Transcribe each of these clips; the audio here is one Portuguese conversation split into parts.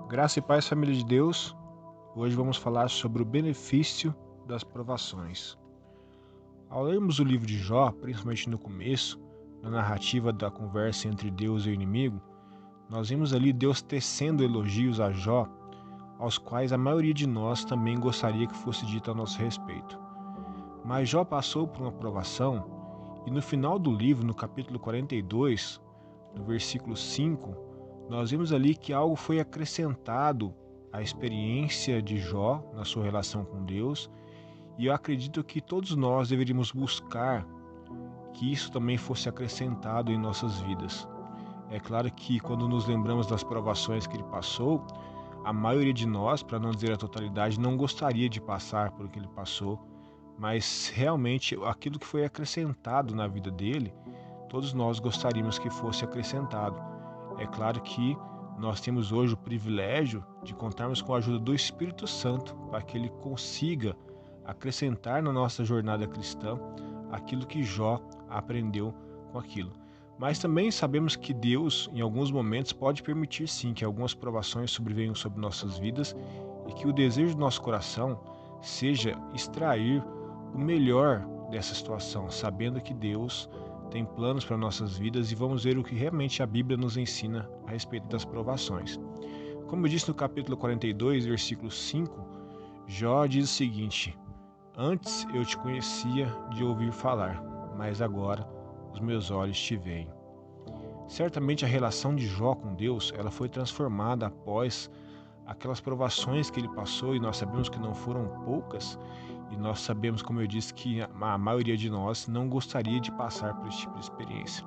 Graça e paz, família de Deus. Hoje vamos falar sobre o benefício das provações. Ao lermos o livro de Jó, principalmente no começo, na narrativa da conversa entre Deus e o inimigo, nós vimos ali Deus tecendo elogios a Jó, aos quais a maioria de nós também gostaria que fosse dito a nosso respeito. Mas Jó passou por uma provação e no final do livro, no capítulo 42, no versículo 5, nós vimos ali que algo foi acrescentado à experiência de Jó na sua relação com Deus, e eu acredito que todos nós deveríamos buscar que isso também fosse acrescentado em nossas vidas. É claro que quando nos lembramos das provações que ele passou, a maioria de nós, para não dizer a totalidade, não gostaria de passar por o que ele passou, mas realmente aquilo que foi acrescentado na vida dele, todos nós gostaríamos que fosse acrescentado. É claro que nós temos hoje o privilégio de contarmos com a ajuda do Espírito Santo para que ele consiga acrescentar na nossa jornada cristã aquilo que Jó aprendeu com aquilo. Mas também sabemos que Deus, em alguns momentos, pode permitir sim que algumas provações sobrevenham sobre nossas vidas e que o desejo do nosso coração seja extrair o melhor dessa situação, sabendo que Deus tem planos para nossas vidas, e vamos ver o que realmente a Bíblia nos ensina a respeito das provações. Como eu disse no capítulo 42, versículo 5, Jó diz o seguinte: Antes eu te conhecia de ouvir falar, mas agora os meus olhos te veem. Certamente a relação de Jó com Deus, ela foi transformada após aquelas provações que ele passou, e nós sabemos que não foram poucas, e nós sabemos, como eu disse, que a maioria de nós não gostaria de passar por esse tipo de experiência.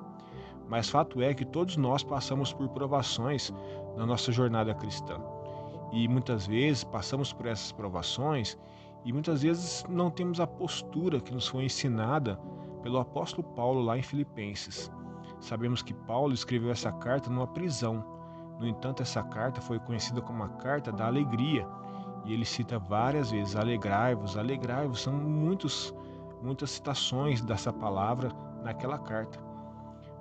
Mas fato é que todos nós passamos por provações na nossa jornada cristã. E muitas vezes passamos por essas provações e muitas vezes não temos a postura que nos foi ensinada pelo apóstolo Paulo lá em Filipenses. Sabemos que Paulo escreveu essa carta numa prisão. No entanto, essa carta foi conhecida como a carta da alegria. E ele cita várias vezes: alegrai-vos, alegrai-vos. São muitas citações dessa palavra naquela carta.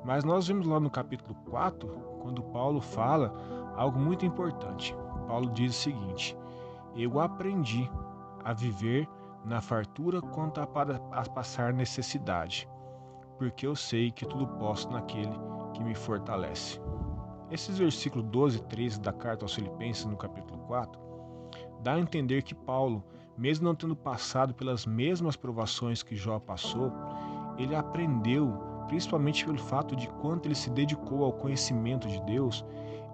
Mas nós vemos lá no capítulo 4, quando Paulo fala algo muito importante. Paulo diz o seguinte: eu aprendi a viver na fartura quanto a passar necessidade, porque eu sei que tudo posso naquele que me fortalece. Esses versículos 12 e 13 da carta aos Filipenses, no capítulo 4, dá a entender que Paulo, mesmo não tendo passado pelas mesmas provações que Jó passou, ele aprendeu, principalmente pelo fato de quanto ele se dedicou ao conhecimento de Deus,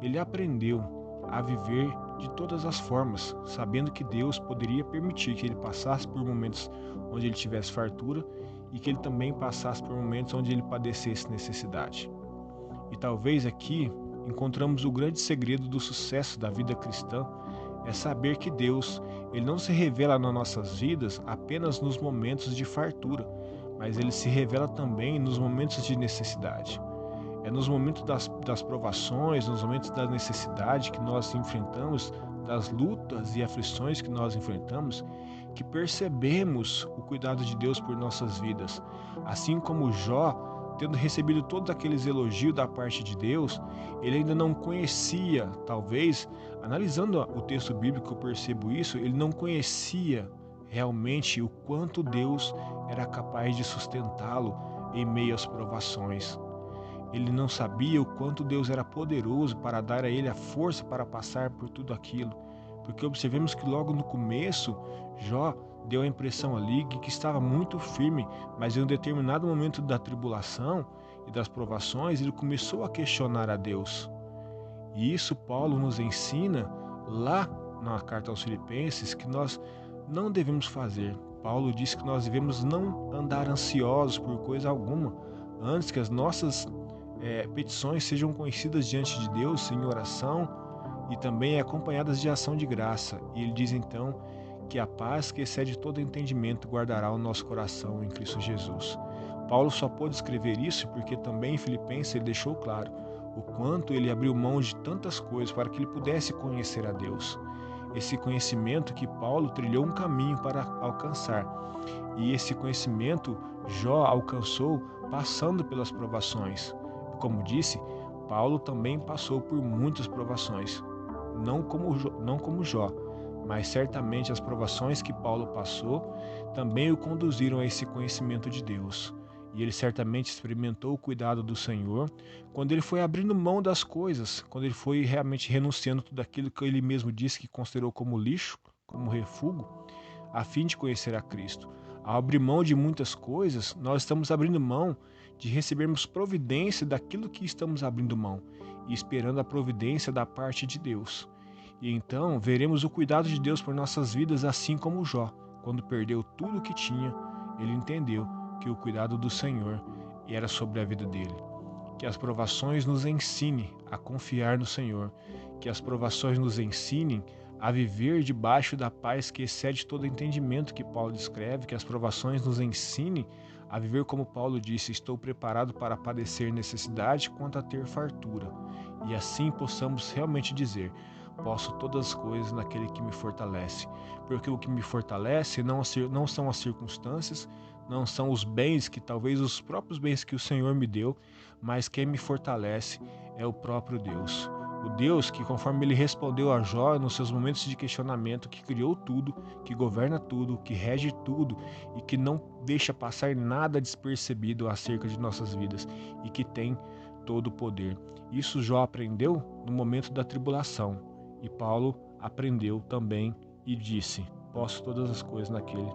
ele aprendeu a viver de todas as formas, sabendo que Deus poderia permitir que ele passasse por momentos onde ele tivesse fartura e que ele também passasse por momentos onde ele padecesse necessidade. E talvez aqui encontramos o grande segredo do sucesso da vida cristã, é saber que Deus, ele não se revela nas nossas vidas apenas nos momentos de fartura, mas ele se revela também nos momentos de necessidade. É nos momentos das provações, nos momentos da necessidade que nós enfrentamos, das lutas e aflições que nós enfrentamos, que percebemos o cuidado de Deus por nossas vidas. Assim como Jó, tendo recebido todos aqueles elogios da parte de Deus, ele ainda não conhecia, talvez, analisando o texto bíblico eu percebo isso, ele não conhecia realmente o quanto Deus era capaz de sustentá-lo em meio às provações. Ele não sabia o quanto Deus era poderoso para dar a ele a força para passar por tudo aquilo. Porque observemos que logo no começo, Jó deu a impressão ali de que estava muito firme, mas em um determinado momento da tribulação e das provações, ele começou a questionar a Deus. E isso Paulo nos ensina lá na carta aos Filipenses que nós não devemos fazer. Paulo diz que nós devemos não andar ansiosos por coisa alguma, antes que as nossas petições sejam conhecidas diante de Deus em oração e também acompanhadas de ação de graça. E ele diz então que a paz que excede todo entendimento guardará o nosso coração em Cristo Jesus. Paulo só pôde escrever isso porque também em Filipenses ele deixou claro o quanto ele abriu mão de tantas coisas para que ele pudesse conhecer a Deus. Esse conhecimento que Paulo trilhou um caminho para alcançar. E esse conhecimento Jó alcançou passando pelas provações. Como disse, Paulo também passou por muitas provações. não como Jó, mas certamente as provações que Paulo passou também o conduziram a esse conhecimento de Deus. E ele certamente experimentou o cuidado do Senhor quando ele foi abrindo mão das coisas, quando ele foi realmente renunciando tudo aquilo que ele mesmo disse que considerou como lixo, como refúgio, a fim de conhecer a Cristo. Ao abrir mão de muitas coisas, nós estamos abrindo mão de recebermos providência daquilo que estamos abrindo mão e esperando a providência da parte de Deus. E então veremos o cuidado de Deus por nossas vidas, assim como Jó. Quando perdeu tudo o que tinha, ele entendeu que o cuidado do Senhor era sobre a vida dele. Que as provações nos ensinem a confiar no Senhor, que as provações nos ensinem a viver debaixo da paz que excede todo entendimento que Paulo descreve, que as provações nos ensinem a viver como Paulo disse, estou preparado para padecer necessidade quanto a ter fartura. E assim possamos realmente dizer, posso todas as coisas naquele que me fortalece, porque o que me fortalece não são as circunstâncias, não são os bens, que talvez os próprios bens que o Senhor me deu, mas quem me fortalece é o próprio Deus. O Deus que, conforme ele respondeu a Jó nos seus momentos de questionamento, que criou tudo, que governa tudo, que rege tudo e que não deixa passar nada despercebido acerca de nossas vidas e que tem todo o poder. Isso Jó aprendeu no momento da tribulação e Paulo aprendeu também e disse, posso todas as coisas naquele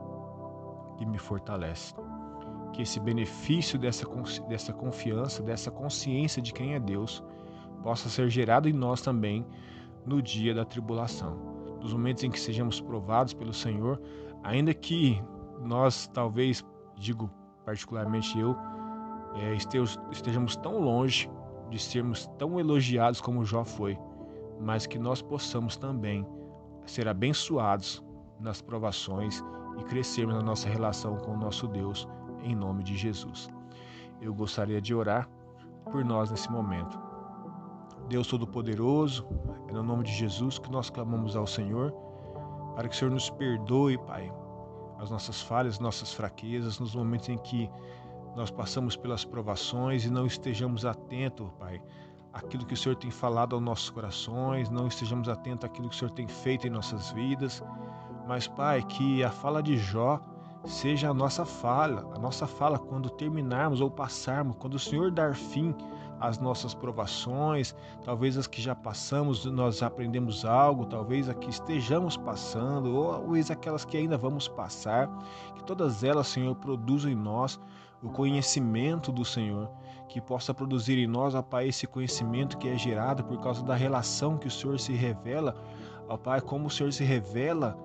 que me fortalece. Que esse benefício dessa confiança, dessa consciência de quem é Deus, possa ser gerado em nós também no dia da tribulação. Nos momentos em que sejamos provados pelo Senhor, ainda que nós talvez, digo particularmente eu, estejamos tão longe de sermos tão elogiados como Jó foi, mas que nós possamos também ser abençoados nas provações e crescermos na nossa relação com o nosso Deus, em nome de Jesus. Eu gostaria de orar por nós nesse momento. Deus Todo-Poderoso, é no nome de Jesus que nós clamamos ao Senhor, para que o Senhor nos perdoe, Pai, as nossas falhas, nossas fraquezas, nos momentos em que nós passamos pelas provações e não estejamos atentos, Pai, àquilo que o Senhor tem falado aos nossos corações, não estejamos atentos àquilo que o Senhor tem feito em nossas vidas, mas, Pai, que a fala de Jó seja a nossa fala quando terminarmos ou passarmos, quando o Senhor dar fim às nossas provações, talvez as que já passamos, nós aprendemos algo, talvez a que estejamos passando, ou talvez aquelas que ainda vamos passar, que todas elas, Senhor, produzam em nós o conhecimento do Senhor, que possa produzir em nós, ó Pai, esse conhecimento que é gerado por causa da relação que o Senhor se revela, ó Pai, como o Senhor se revela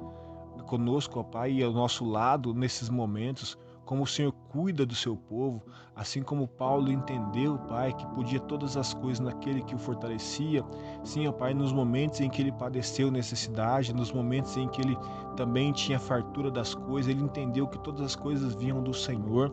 conosco, ó Pai, e ao nosso lado nesses momentos, como o Senhor cuida do seu povo, assim como Paulo entendeu, Pai, que podia todas as coisas naquele que o fortalecia. Sim, ó Pai, nos momentos em que ele padeceu necessidade, nos momentos em que ele também tinha fartura das coisas, ele entendeu que todas as coisas vinham do Senhor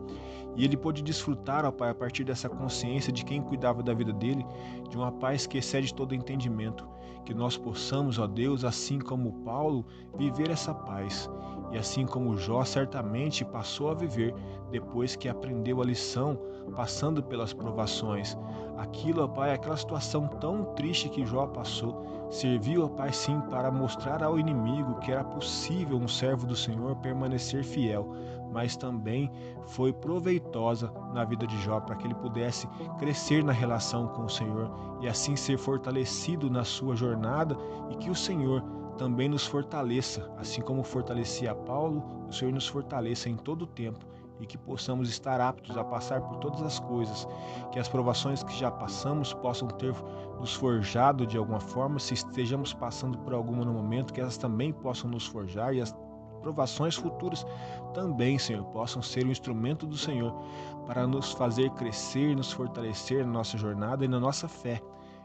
e ele pôde desfrutar, ó Pai, a partir dessa consciência de quem cuidava da vida dele, de uma paz que excede todo entendimento. Que nós possamos, ó Deus, assim como Paulo, viver essa paz. E assim como Jó certamente passou a viver depois que aprendeu a lição, passando pelas provações. Aquilo, ó Pai, aquela situação tão triste que Jó passou, serviu, ó Pai, sim, para mostrar ao inimigo que era possível um servo do Senhor permanecer fiel, mas também foi proveitosa na vida de Jó para que ele pudesse crescer na relação com o Senhor e assim ser fortalecido na sua jornada e que o Senhor também nos fortaleça, assim como fortalecia Paulo, o Senhor nos fortaleça em todo o tempo e que possamos estar aptos a passar por todas as coisas, que as provações que já passamos possam ter nos forjado de alguma forma, se estejamos passando por alguma no momento, que elas também possam nos forjar e as provações futuras também, Senhor, possam ser um instrumento do Senhor para nos fazer crescer, nos fortalecer na nossa jornada e na nossa fé.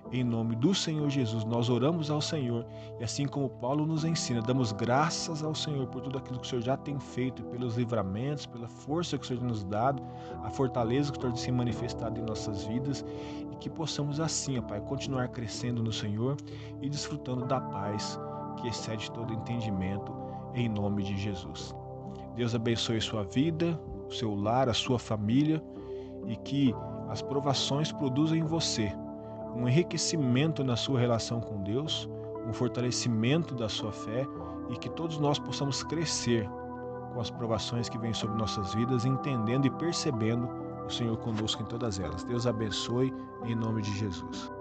Em nome do Senhor Jesus, nós oramos ao Senhor e assim como Paulo nos ensina, damos graças ao Senhor por tudo aquilo que o Senhor já tem feito, pelos livramentos, pela força que o Senhor tem nos dado, a fortaleza que o Senhor tem se manifestado em nossas vidas e que possamos assim, ó Pai, continuar crescendo no Senhor e desfrutando da paz que excede todo entendimento, em nome de Jesus. Deus abençoe sua vida, o seu lar, a sua família e que as provações produzam em você um enriquecimento na sua relação com Deus, um fortalecimento da sua fé e que todos nós possamos crescer com as provações que vêm sobre nossas vidas, entendendo e percebendo o Senhor conosco em todas elas. Deus abençoe, em nome de Jesus.